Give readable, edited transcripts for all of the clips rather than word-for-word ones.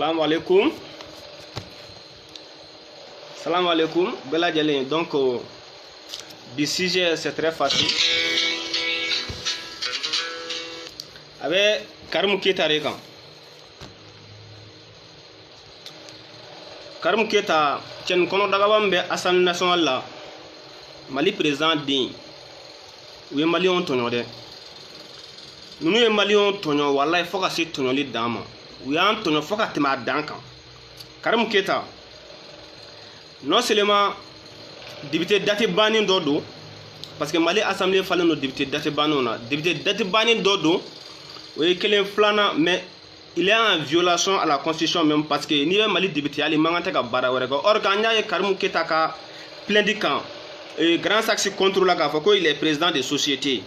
Salam alaikum. Salam alaikum. Bella Djalin. Donc, du sujet, c'est très facile. Avec Karim Keita Rekan. Karim Keita, Tchen Kono Dagawambe, Assemblée nationale là. Mali président din. Oui, Mali on tonyo de. Nous sommes Maliens tonyo, wallahi faut que c'est tonyo li dama. Oui, on tonyo faut que tu m'as dankan. Karim Keita. Non seulement député date bani dodo, parce que Mali Assemblée fallait nos députés date banona. Député date bani dodo, oui, qu'il est flana, mais il est en violation à la constitution même parce que ni Mali député ali mangante ka bara werego. Or quand il y a Karim Keita ka plein de camps. Et grand saxe contre la Gafako, il est président des sociétés.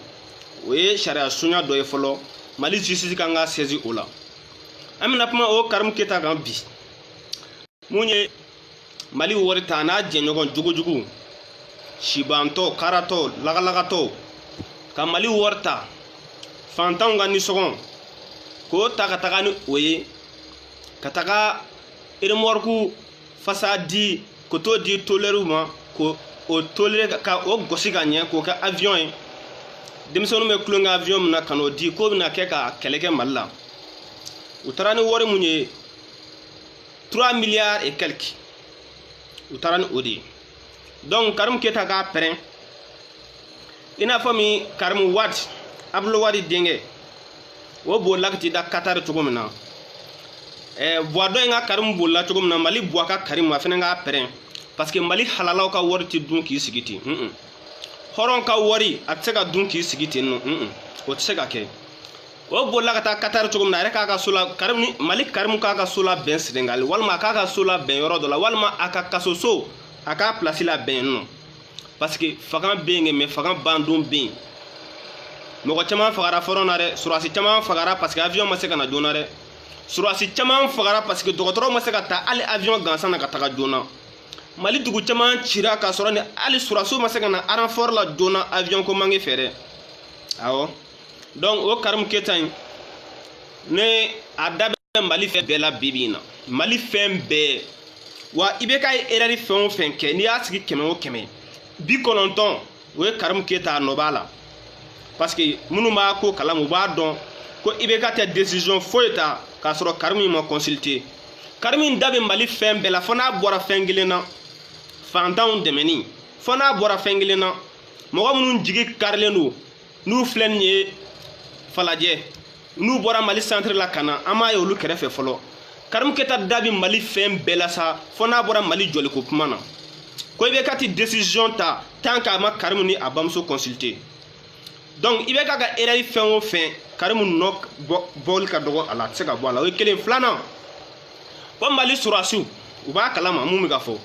Oui, Charia Sounia doit follow. Mali justice kanga saisi ola. Aminapma o Karim Keita gambi. Mounye Mali worita na djenyogon jugu. Shibanto, karato, lagalagato. Ka Mali worta. Fantanga ni sogon. Ko takataka ni oye. Kataka iremorku fasadi koto di toleruma ko o toléré ka o gosi ka ɲɛ k'o kɛ avion ye denmisɛnninw bɛ kulon kɛ avion min na ka n'o di k'o bɛna kɛ ka kɛlɛ kɛ Mali la u taara ni wari mun ye 3 milliards et quelques u taara ni o de ye donc Karim Keita k'a pɛrɛn i n'a fɔ min Karim Wade Abdoulaye Wade denkɛ o bolila ka t'i da Qatar cogo min na buwa dɔ in ka Karim bolila cogo min na Mali buwa ka Karim a fɛnɛ k'a pɛrɛn parce que Mali halalaw ka wari ti dun k'i sigi ten hɔrɔn ka wari a tɛ se ka dun k'i sigi ten nɔ o tɛ se ka kɛ o bolila ka taa Qatar cogo min na a yɛrɛ k'a ka so la Mali Karim k'a ka so labɛn Senegal walima a k'a ka so labɛn yɔrɔ dɔ la walima a ka kaso so a k'a place labɛn yen nɔ parce que fanga bɛ yen mais fanga bandon bɛ yen mɔgɔ caman fagara fɔlɔ na dɛ surasi caman fagara parce que avion ma se ka na joona dɛ surasi caman fagara parce que dɔgɔtɔrɔw ma se ka taa hali avion gansan na ka taga joona Mali dugu caman cira ka sɔrɔ ni hali surasiw ma se ka na renfort la joona avion ko manque fɛ dɛ awɔ donc o Karim Keita in ne a da bɛ Mali fɛn bɛɛ la bi na Mali fɛn bɛɛ wa i bɛ ka erreur fɛn o fɛn kɛ n'i y'a sigi 100 o 100 90 o ye Karim Keita nɔ b'a la parce que minnu b'a ko kalama u b'a dɔn ko i bɛ ka tɛ décision foyi ta k'a sɔrɔ Karim ma consulter Karim da bɛ Mali fɛn bɛɛ la fo n'a bɔra fɛn kelen na fantanw dɛmɛni fo n'a bɔra fɛn kelen na mɔgɔ minnu jigi karilen don n'u filɛ nin ye falajɛ n'u bɔra Mali centre la ka na an m'a ye olu kɛrɛfɛ fɔlɔ Karim Keita da bɛ Mali fɛn bɛɛ la sa fo n'a bɔra Mali jɔliko kuma na ko i bɛ ka ti décision ta tant que a ma Karim ni a bamuso consulter donc i bɛ ka erreur fɛn o fɛn Karim nɔ bɔli ka dɔgɔ a la a tɛ se ka bɔ a la o ye kelen filanan ko Mali surasiw u b'a kalama mun bɛ ka fɔ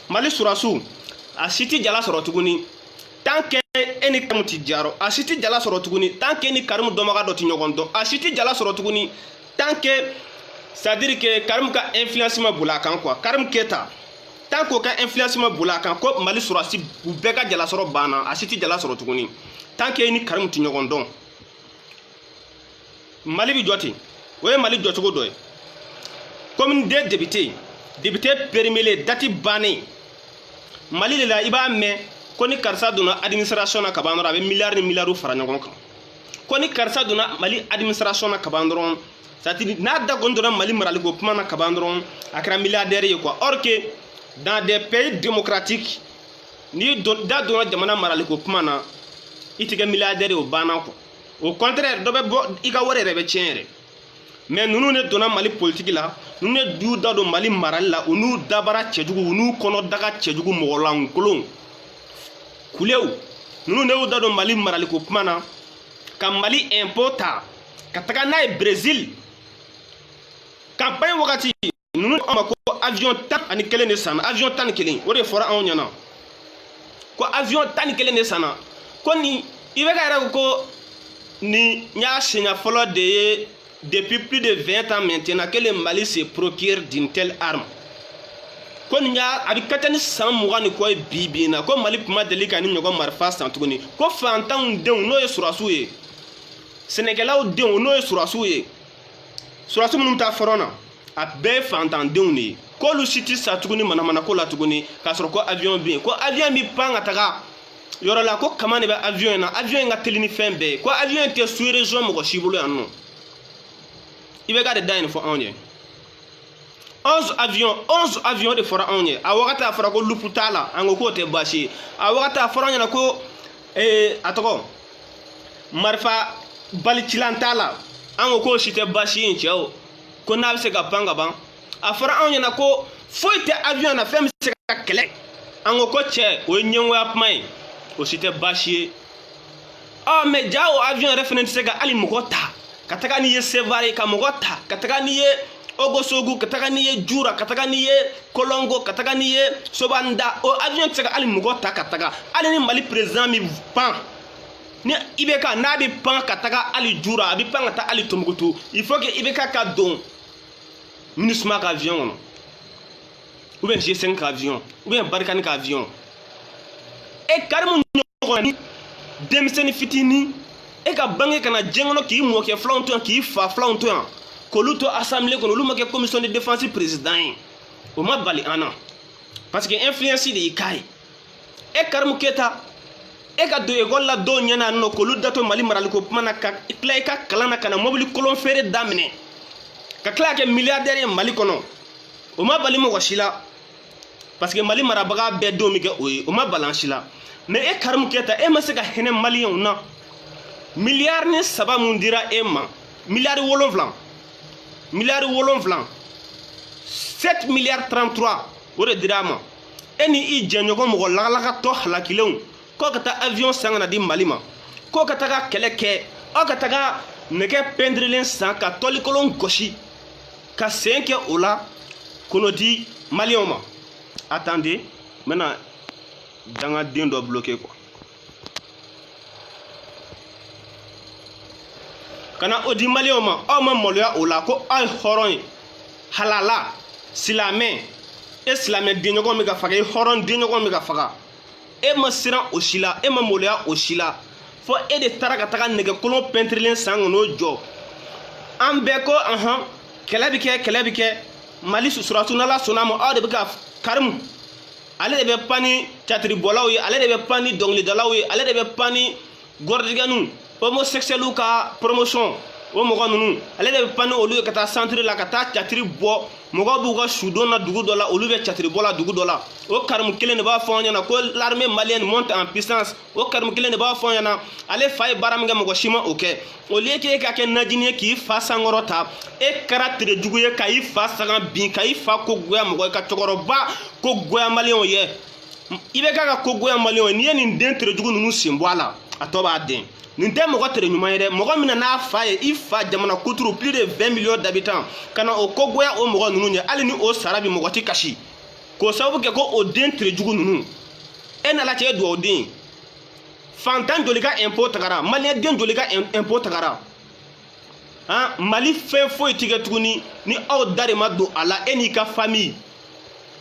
Mali surasiw a si tɛ jala sɔrɔ tuguni tant que e ni Karim tɛ jaro a si tɛ jala sɔrɔ tuguni tant que e ni Karim dɔnbaga dɔ tɛ ɲɔgɔn dɔn a si tɛ jala sɔrɔ tuguni tant que c'est à dire que Karim ka influence ma bol'a kan quoi Karim Keita tant que o ka influence ma bol'a kan ko Mali surasi u bɛɛ ka jala sɔrɔ banna a si tɛ jala sɔrɔ tuguni tant que e ni Karim tɛ ɲɔgɔn dɔn Mali bɛ jɔ ten o ye Mali jɔcogo dɔ ye comme des députés périmés date bannen Mali de la i b'a mɛn ko ni karisa donna administration na ka ban dɔrɔn a bɛ miliyari ni miliyariw fara ɲɔgɔn kan ko ni karisa donna Mali administration na ka ban dɔrɔn c'est-à-dire n'a da kɔni donna Mali maraliko kuma na ka ban dɔrɔn a kɛra milliardaire ye quoi or que dans des pays démocratiques ni da donna jamana maraliko kuma na i tɛ kɛ milliardaire ye o banna quoi au contraire dɔ bɛ bɔ i ka wari yɛrɛ bɛ tiɲɛ yɛrɛ mais nunu ne donna Mali politique la nunu ne du da don Mali marali la u n'u dabara cɛjugu u n'u kɔnɔ daga cɛjugu mɔgɔlankolon kulew nunu ne y'u da don Mali maraliko kuma na ka Mali impôt ta ka taga n'a ye Brésil campagne wagati nunu ma ko avion 11 de sanna avion 11 o de fɔra anw ɲɛna ko avion 11 de sanna ko ni i bɛ ka yɛrɛ ko ni n y'a siɲɛ fɔlɔ de ye depuis plus de 20 ans maintenant que le Mali se procure d'une telle arme ko nin y'a a bɛ ka ca ni san 20 ni kɔ ye bi na ko Mali kuma deli ka ni ɲɔgɔn marifa san tuguni ko fantanw denw n'o ye surasiw ye sɛnɛkɛlaw denw n'o ye surasiw ye surasiw minnu ta fɔrɔn na a bɛɛ fantandenw de ye k'olu si tɛ sa tuguni manamanako la tuguni k'a sɔrɔ ko avion bɛ yen ko avion bɛ pan ka taga yɔrɔ la ko kama de bɛ avion in na avion in ka teli ni fɛn bɛɛ ye ko avion in tɛ sous région mɔgɔ si bolo yan nɔ i bɛ ka de da yen fɔ anw ye 11 avions de fɔra anw ye a wagati a fɔra ko lupu t'a la an ko k'o tɛ baasi ye a wagati a fɔra an ɲɛna ko a tɔgɔ marifa balicilan t'a la an ko k'o si tɛ baasi ye cɛw ko n'a bɛ se ka pan ka ban a fɔra anw ɲɛna ko foyi tɛ avion na fɛn bɛ se ka kɛlɛ an ko cɛ o ye ɲɛngoya kuma ye o si tɛ baasi ye mɛ ja o avion yɛrɛ fana tɛ se ka hali mɔgɔ ta ka taga n'i ye Sevare ka mɔgɔ ta ka taga n'i ye Ogosogu ka taga n'i ye Jura ka taga n'i ye Kolongo ka taga n'i ye Sobanda o avion tɛ se ka hali mɔgɔ ta ka taga hali ni Mali président min pan ni IBK n'a bɛ pan ka taga hali Jura a bɛ pan ka taa hali Tombouctou il faut que IBK ka don MINUSMA ka avion kɔnɔ ou bien G5 ka avion ou bien Barikani ka avion Karimu ɲɔgɔn ni denmisɛnnin fitinin e ka bange kana diɲɛ kɔnɔ k'i mɔkɛ filanw to yan k'i fa filanw to yan k'olu to assemblée kɔnɔ olu ma kɛ commission de défense président ye o ma bali an na parce que influence de y'i k'a ye Karimu Keyita e ka don école la dɔw ɲɛna nɔ k'olu dato Mali maraliko kuma na ka tila i ka kalan na ka na mobili kolon feere daminɛ ka tila ka kɛ milliardaire ye Mali kɔnɔ o ma bali mɔgɔ si la parce que Mali marabaga bɛɛ don min kɛ o ye o ma bali an si la mais Karimu Keyita e ma se ka hinɛ maliyɛnw na miliyari ni 3 mun dira e ma miliyari 7 7 milliards 33 o de dira a ma e ni i jɛɲɔgɔn mɔgɔ lagalagatɔ halakilenw k'o ka taa avion san ka na di Mali ma k'o ka taga kɛlɛ kɛ aw ka taga nɛgɛ pɛndirilen san ka tɔlikolon gosi ka sen kɛ o la k'o di maliyɛnw ma attendez n bɛna dangaden dɔ bloqué quoi kana o di maliyɛnw ma aw ma maloya o la ko aw ye hɔrɔn ye halala silamɛ e silamɛ denɲɔgɔn bɛ ka faga e hɔrɔn denɲɔgɔn bɛ ka faga e ma siran o si la e ma maloya o si la fo e de taara ka taga nɛgɛkolon pɛntirilen san ka n'o jɔ an bɛɛ ko kɛlɛ bɛ kɛ Mali surasiw n'Ala sɔnna ma aw de bɛ ka Karimu ale de bɛ pan ni catiribɔlaw ye ale de bɛ pan ni dɔnkilidalaw ye ale de bɛ pan ni gɔrɔdigɛniw homosexuels ka promotion o mɔgɔ ninnu ale de bɛ pan ni olu ye ka taa centre la ka taa catiri bɔ mɔgɔw b'u ka sudon na dugu dɔ la olu bɛ catiri bɔ la dugu dɔ la o Karimu kelen de b'a fɔ an ɲɛna ko l'armée malienne monte en puissance o Karimu kelen de b'a fɔ an ɲɛna ale fa ye baara min kɛ mɔgɔ si ma o kɛ au lieu que e ka kɛ najini ye k'i fa sankɔrɔ ta e kɛra terejugu ye ka i fa saga bin ka i fa ko goya mɔgɔ ye ka cɛkɔrɔba ko goya maliyɛnw ye i bɛ k'a ka ko goya maliyɛnw ye n'i ye nin den terejugu ninnu sen bɔ a la a tɔ b'a den nin tɛ mɔgɔ tere ɲuman ye dɛ mɔgɔ min n'a fa ye i fa jamana kuturu plus de 20 millions d'habitants ka na o kogoya o mɔgɔ ninnu ye hali ni o sara bi mɔgɔ ti kasi k'o sababu kɛ ko o den terejugu ninnu e n'Ala cɛ ye duwawu den fantan joli ka impôt tagara maliyɛn den joli ka impôt tagara Mali fɛn foyi ti kɛ tuguni ni aw da de ma don a la e n'i ka famille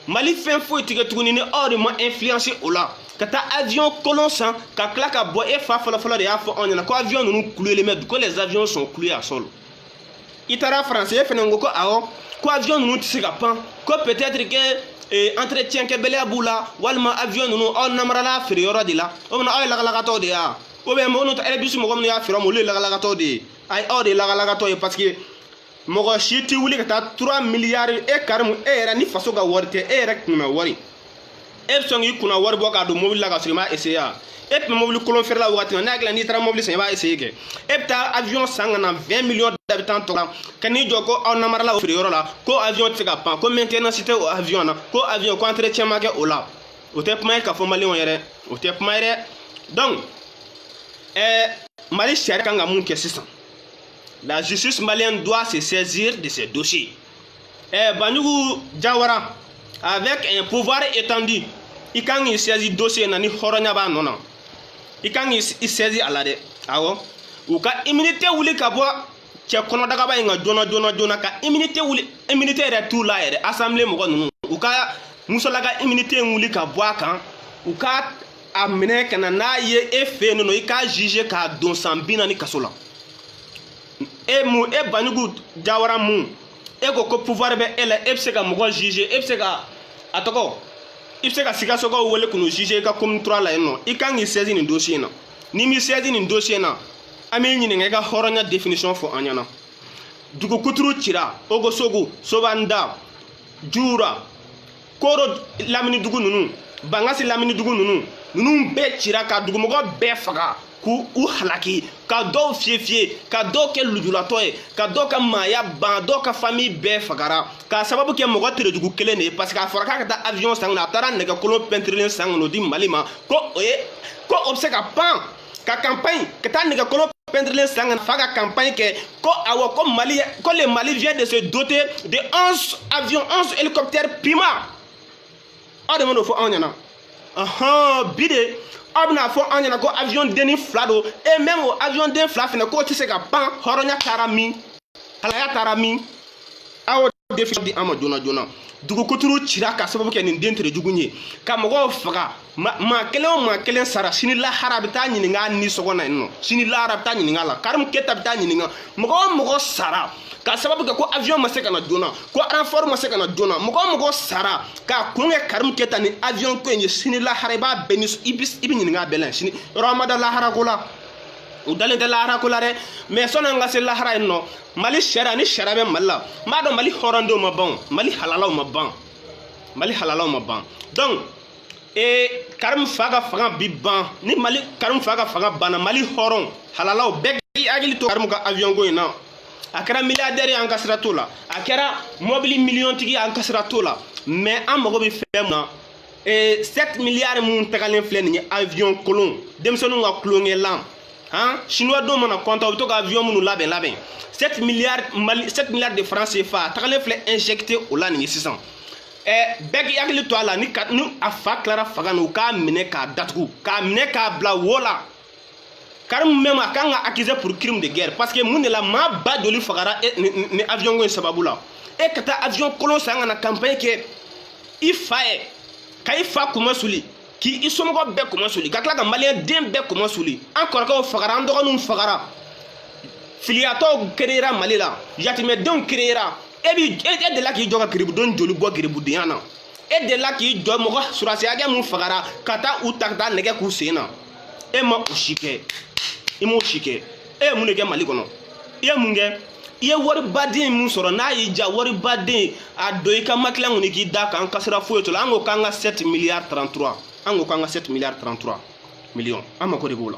Mali fɛn foyi ti kɛ tuguni ni aw de ma influence o la ka taa avion kolon san ka tila ka bɔ e fa fɔlɔfɔlɔ de y'a fɔ anw ɲɛna ko avion ninnu cloués mɛ ko les avions sont cloués à sol i taara français e fɛnɛ ko awɔ ko avion ninnu tɛ se ka pan ko peut-être que entretien kɛbaliya b'u la walima avion ninnu aw namarala feere yɔrɔ de la o bɛna aw ye lagalagatɔw de ye wa ou bien mɔgɔ minnu ta Airbus mɔgɔ minnu y'a feere olu ye lagalagatɔw de ye ayi aw de ye lagalagatɔw ye parce que mɔgɔ si tɛ wuli ka taa 3 milliards e Karimu e yɛrɛ ni faso ka wari tɛ e yɛrɛ kunna wari e bɛ sɔn k'i kunna wari bɔ k'a don mobili la ka sɔrɔ i m'a essayer a e tun bɛ mobili kolon feere la wagati min na n'a n'i taara mobili san i b'a essayer kɛ e bɛ taa avion san ka na 20 millions d'habitants tɔ la ka n'i jɔ ko aw namarala o feere yɔrɔ la ko avion tɛ se ka pan ko maintenance tɛ o avion na ko avion ko entretien ma kɛ o la o tɛ kuma ye ka fɔ maliyɛnw ye dɛ o tɛ kuma ye dɛ donc Mali sariya kan ka mun kɛ sisan la justice malienne doit se saisir de ces dossiers Banjugu Jawara avec un pouvoir étendu i kan k'i saisir dossier na ni hɔrɔnya b'a nɔ na i kan k'i saisir a la dɛ awɔ u ka immunité wuli ka bɔ cɛ kɔnɔdagaba in ka joona ka immunité wuli immunité yɛrɛ t'u la yɛrɛ assemblée mɔgɔ ninnu u ka musolaka immunité wuli ka bɔ a kan u ka a minɛ ka na n'a ye e fɛ yen nɔ i k'a juger k'a don san 40 kaso la e Banjugu Jawara mun e ko pouvoir be ele e se ka mo juger e se ka atoko e se ka sika soko wele kunu juger ka comme 3 la no i kan ni saisir ni dossier na ni mi saisir ni dossier na ame nyini nga horonya definition fo anyana dugu kuturu cira ogo sogu sobanda jura koro lamini dugu nunu bangasi lamini dugu nunu be cira ka dugu mogo be faga ku u halaki ka do fiefie ka do ke lujulato e ka do ka maya ban do ka famille be fagara ka sababu ke mogo tere dugu kele ne parce que afora ka ta avion sang na tara ne ka kolo pentrilin sang no di malima ko obseka pan ka campagne que ta ne ka kolo pentrilin sang na faga campagne ke ko awo ko Mali ko le Mali vient de se doter de 11 avions 11 hélicoptères Pima ade mono fo anyana bide abna fo anyana ko avion deni flado et même avion den flafine ko ti se ka pan horonya tarami halaya tarami awo defi di ama jona dugu kuturu cira ka sababu ke nin dentere jugunye ka mogo faga ma kelen sara sini la harabita nyininga ni sogona no sini la harabita nyininga la karam keta bita nyininga mogo sara ka sababu ke ko avion ma se kana jona ko renfort ma se kana jona mogo sara ka kunge karam keta ni avion ko nyi sini la haraba benis ibi nyininga belen sini ramada la haragola udalen de la haragola re mais sona nga se la hara no Mali shara ni shara be malla ma do Mali horando ma bon Mali halalaw ma ban donc karam faga bi ban ni Mali karam faga bana Mali horon halalaw be agili to karam ka avion go ina akara milliardaire en kasrato la akara mobile million tigi en kasrato la mais am go be femna 7 milliards mun tagalen flen ni avion colon demsonu nga cloner lam chinois do mana compte to ka avion munu laben 7 milliards de francs CFA takale fle injecté au la ni 600 beg yakli to ala ni kat nu afa clara faganu ka mine ka datugu ka mine ka bla wola karam même akanga accusé pour crime de guerre parce que mun la ma ba doli fagara ni avion go sababula e kata avion kolon sanga na campagne ke ifae kai fa kuma suli ki isomo be kuma suli kakla ka malien dem be kuma suli encore ka fagara ndo num fagara filiato créera malila yatime don créera et de là qui joga kribu don joli bo kribu diana et de là qui do mo surasi aga mun fagara kata utakta nege ku sena e mo ushike e mun nege mali kono e munge ye wori badin mun soro na yi ja wori badin a do ka makla ngoni ki da kan kasra foyo to ango kanga 7 milliards 33 ango kanga 7 milliards 33 millions ama ko de bola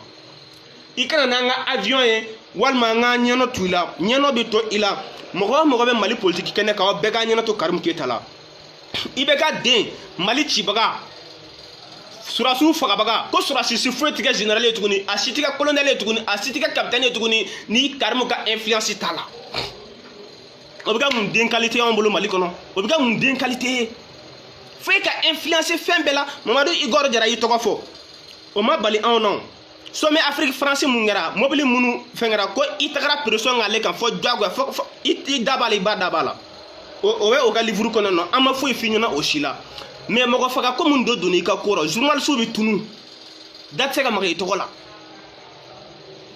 ikana nanga avion e walma nga nyano tuila nyano be to ila mogo be Mali politique kene ka be ga nyano to karim ketala ibe ga den Mali chibaga surasu faga baga ko surasi si fouetika général etuguni asitika colonel etuguni asitika capitaine etuguni ni karim ka influence tala obiga mun den qualité on bolo Mali kono obiga mun den qualité fait ka influencer fembela Mamadou Igor Jara yi to ko fo o ma bali en non sommet Afrique français mungera mobile munu fengera ko itagara pression ngale kan fo jagwa fo iti dabali ba dabala o we o ga livre kono no ama fo ifinyona o shila mais moko faka ko mun do doni ka koro journal subi tunu datse ga magay tokola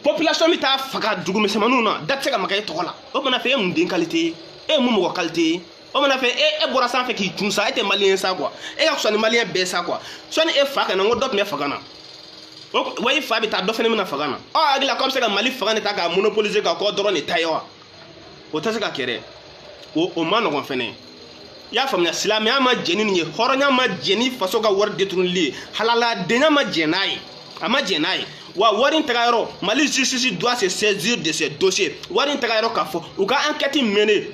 population mi ta faka dugu mesemanu na datse ga magay tokola o mana fe mun den qualité e mu moko qualité o mana fe e bora san fe ki tunsa ete malien sa quoi e ga so ni malien be sa quoi so ni e faka na ngodop me faka na way fa bita do fene mina fagana agila comme ça Mali fagana ta ka monopoliser ka ko doro ni tayo o ta se ka kere o mano gon fene ya famna islamia ama jeni ni horonya ma jeni faso ka war detrunli halala denya ma jenai ama jenai wa warin tagaro Mali justice doit se saisir de ces dossiers warin tagaro ka fo u ka enquête mener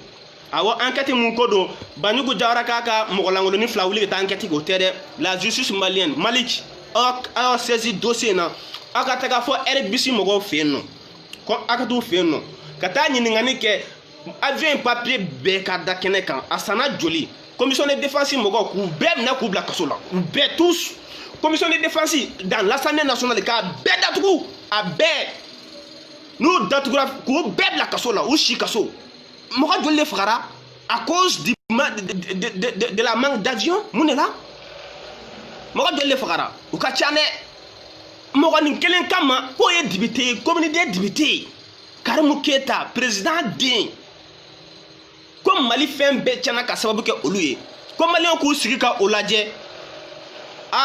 awo enquête mun ko do banyugo jawra ka mogolangolo ni flawuli ta enquête go tere la justice malienne Malik a saisi dossier na aka taga fo RBC mogo fenno ko aka tu fenno kata nyini ngani ke avion papier be ka dakene kan asana joli commission de défense mogo ku be na ku bla kasola ku be tous commission de défense dans l'Assemblée nationale ka be datugu a be nous datugu ku be bla kasola ou shi kaso mogo joli frara à cause de la manque d'avion munela mogo jole fagara u ka chane mogo ni kelen kama ko ye dibité communauté dibité Karim Keita président din ko Mali fɛn bɛɛ tiɲɛna ka sababu kɛ olu ye ko maliyɛnw k'u sigi ka o lajɛ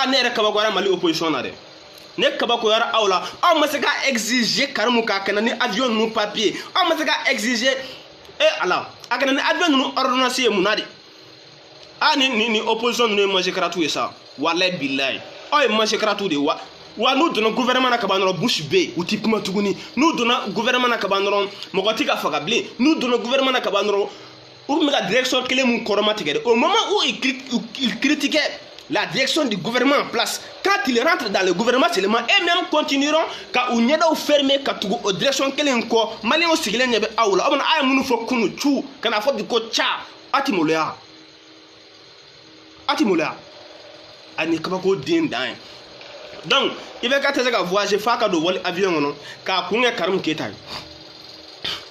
ne yɛrɛ kabakoyara Mali opposition na dɛ ne kabakoyara aw la aw ma se ka exiger Karimu k'a kana ni avion ninnu papier aw ma se ka exiger ala a kana ni avion ninnu ordonnance ye mun na de ni opposition ninnu ye mangekaratu ye sa walayi bilayi aw ye mangekaratu de wa n'u donna gouvernement na ka ban dɔrɔn Bush bɛ u ti kuma tuguni n'u donna gouvernement na ka ban dɔrɔn mɔgɔ ti ka faga bilen n'u donna gouvernement na ka ban dɔrɔn u tun bɛ ka direction kelen mun kɔrɔmatigɛ de au moment où il critiquait la direction du gouvernement en place quand il rentre dans le gouvernement seulement et même continueront ka u ɲɛdaw fermer ka tugu o direction kelen kɔ maliyɛnw sigilen ɲɛ bɛ aw la aw bɛna a ye minnu fɔ kunu cu kana fɔ bi ko ca a ti maloya ani kabako den dan ye donc IBK tɛ se ka voyager f'a ka don wali avion kɔnɔ k'a kun kɛ Karimu Keyita ye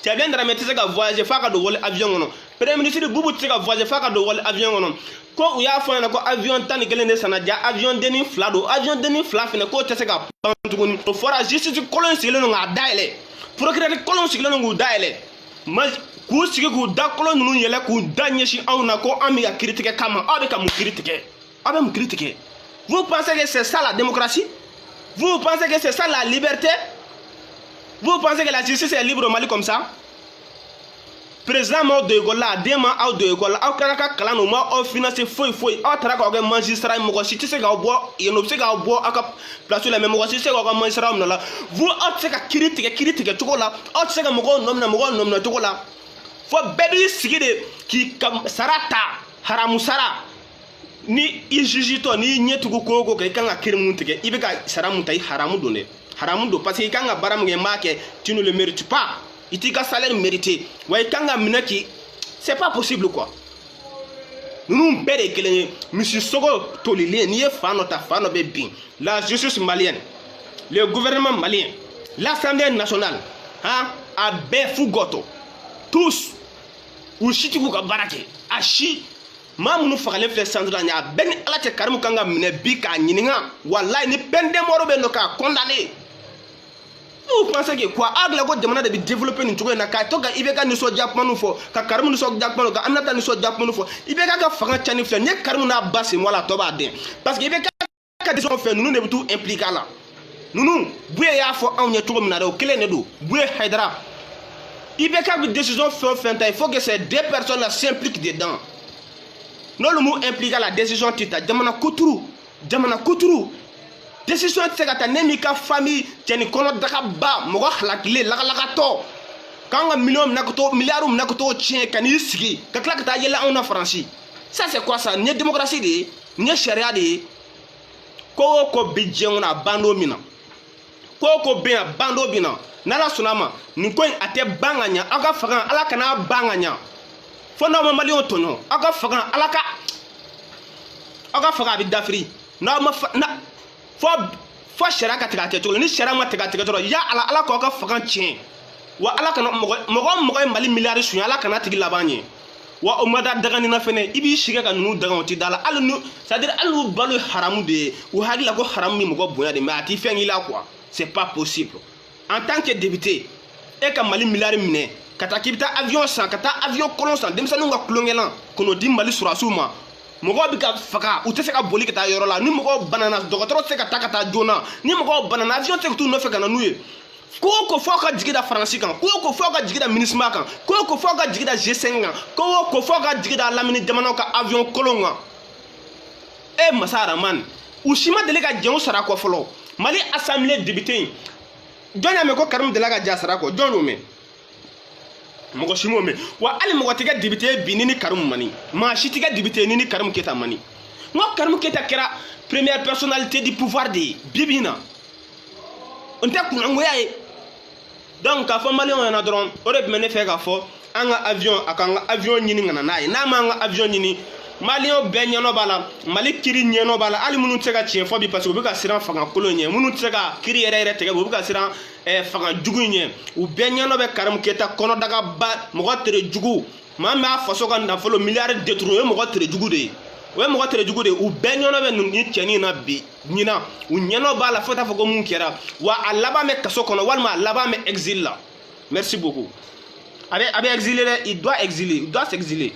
Tchadien Dramé tɛ se ka voyager f'a ka don wali avion kɔnɔ premier ministre Boubou tɛ se ka voyager f'a ka don wali avion kɔnɔ ko u y'a fɔ ɲɛna ko avion 11 de sanna ja avion denni 2 don avion denni 2 fɛnɛ k'o tɛ se ka ban tuguni o fɔra justice kolon sigilen don k'a dayɛlɛ procureur kolon sigilen don k'u dayɛlɛ k'u sigi k'u da kolon ninnu yɛlɛ k'u da ɲɛsin anw na ko an bɛ ka kiiri tigɛ kama aw bɛ ka mun kiiri tigɛ aw bɛ mun kiiri tigɛ vous pensez que c'est ça la démocratie vous pensez que c'est ça la liberté vous pensez que la justice est libre au Mali comme ça président m'aw don école la a den ma aw don école la aw kɛra ka kalan na u ma aw financer foyi aw taara k'aw kɛ magistrat ye mɔgɔ si tɛ se k'aw bɔ yen nɔ u bɛ se k'aw bɔ aw ka place la mais mɔgɔ si tɛ se k'aw ka magistrat minɛ la vous aw tɛ se ka kiiri tigɛ cogo la aw tɛ se ka mɔgɔw nɔ minɛ cogo la fo bɛɛ b'i sigi de k'i ka sara ta haramu sara ni i juge tɔ n'i ɲɛ tugu ko o ko kan i kan ka kiiri mun tigɛ i bɛ ka sara mun ta i haramu don dɛ haramu don parce que i kan ka baara min kɛ n b'a kɛ tu ne le mérites pas i t'i ka salaire mérité wa i kan ka minɛ k'i c'est pas possible quoi ninnu bɛɛ de ye kelen ye misi sogo tolilen n'i ye fan dɔ ta fan dɔ bɛ bin la justice malienne le gouvernement malien l'assemblée nationale a bɛɛ fu gɔtɔ tous u si ti k'u ka baara kɛ a si maa minnu fagalen filɛ centre la ɲɛ a bɛɛ ni ala cɛ Karimu kan ka minɛ bi k'a ɲininka walayi ni peine de mort bɛ yen nɔ k'a condamner vous pensez que quoi a dilan ko jamana de bɛ développer nin cogo in na k'a to ka IBK nisɔndiya kuma fɔ ka Karimu nisɔndiya kuma ka Aminata nisɔndiya kuma fɔ IBK ka fanga cɛnni filɛ ni Karimu n'a ba sen bɔ a la a tɔ b'a den parce que IBK ka décision fɛ ninnu de bɛ t'u impliquer a la ninnu Buye y'a fɔ anw ɲɛ cogo min na dɛ o kelen de don Buye Haidara IBK bɛ décision fɛn o fɛn ta il faut que ces deux personnes là s'impliquent dedans n'olu m'u impliquer a la décision tɛ ta jamana kuturu décision tɛ se ka ta ne m'i ka famille cɛni kɔnɔ daga ba mɔgɔ halakilen lagalakatɔ k'an ka miliyɔn minɛ ka t'o miliyari minɛ ka t'o tiɲɛ ka n'i sigi ka tila ka taa yɛlɛ anw na Faransi ça c'est quoi ça nin ye démocratie de ye nin ye sariya de ye ko o ko bɛ diɲɛ kɔnɔ a ban don min na ko o ko bɛ yen a ban don min na n'Ala sɔnna a ma nin ko in a tɛ ban ka ɲɛ aw ka fanga Ala kana ban ka ɲɛ fo n'aw ma maliyɛnw tɔɲɔ aw ka fanga Ala ka aw ka fanga a bɛ dafiri n'aw ma fo sariya ka tigɛ a kɛcogo la ni sariya ma tigɛ a kɛcogo la ya Ala k'aw ka fanga tiɲɛ wa Ala kana mɔgɔ ye Mali miliyari suɲɛ Ala kana tigi laban ɲɛ wa o ma da dagani na fɛnɛ i b'i sigi ka ninnu dagan o ti da la hali n'u c'est-à-dire hali n'u balo ye haramu de ye u hakili la ko haramu bɛ mɔgɔ bonya de mais a t'i fɛn k'i la quoi c'est pas possible en tant que député e ka Mali miliyari minɛ ka taa k'i bɛ taa avion san ka taa avion kolon san denmisɛnninw ka tulonkɛlan k'o di Mali sɔrɔdasiw ma mɔgɔw bɛ ka faga u tɛ se ka boli ka taa yɔrɔ la ni mɔgɔw banana dɔgɔtɔrɔ tɛ se ka taa joona ni mɔgɔw banana avion tɛ se ka t'u nɔfɛ ka na n'u ye ko o ko fɔ aw ka jigi da Faransi kan ko o ko fɔ aw ka jigi da MINUSMA kan ko o ko fɔ aw ka jigi da G5 kan ko o ko fɔ aw ka jigi da Lamini jamanaw ka avion kolon kan e Masa Aramani u si ma deli ka jɛnw sara kɔ fɔlɔ Mali assemblée député jɔn y'a mɛn ko Karimu delila ka jɛn a sara kɔ jɔn y'o mɛn mɔgɔ si m'o mɛn wa hali mɔgɔ tɛ kɛ député bi ni Karimu mani maa si tɛ kɛ député ni Karimu Keyita mani n ko Karimu Keyita kɛra première personnalité du pouvoir de ye bi bi in na o tɛ kunangoya ye donc k'a fɔ maliyɛnw ɲɛna dɔrɔn o de tun bɛ ne fɛ k'a fɔ an ka avion a k'an ka avion ɲini ka na n'a ye n'a m'an ka avion ɲini maliyɛnw bɛɛ ɲɛnɔ b'a la Mali kiiri ɲɛnɔ b'a la hali minnu tɛ se ka tiɲɛ fɔ bi parce que u bɛ ka siran fanga kolon ɲɛ minnu tɛ se ka kiiri yɛrɛ tigɛ u bɛ ka siran fanga jugu ɲɛ u bɛɛ ɲɛnɔ bɛ Karimu Keyita kɔnɔdagaba mɔgɔ tere jugu maa min b'a faso ka nafolo miliyari détourné o ye mɔgɔ tere jugu de ye o ye mɔgɔ tere jugu de ye u bɛɛ ɲɛnɔ bɛ nin cɛnin na bi ɲinan u ɲɛnɔ b'a la fo t'a fɔ ko mun kɛra wa a laban bɛ kaso kɔnɔ walima a laban bɛ exil la merci beaucoup a bɛ exilé dɛ, il doit s'exiler.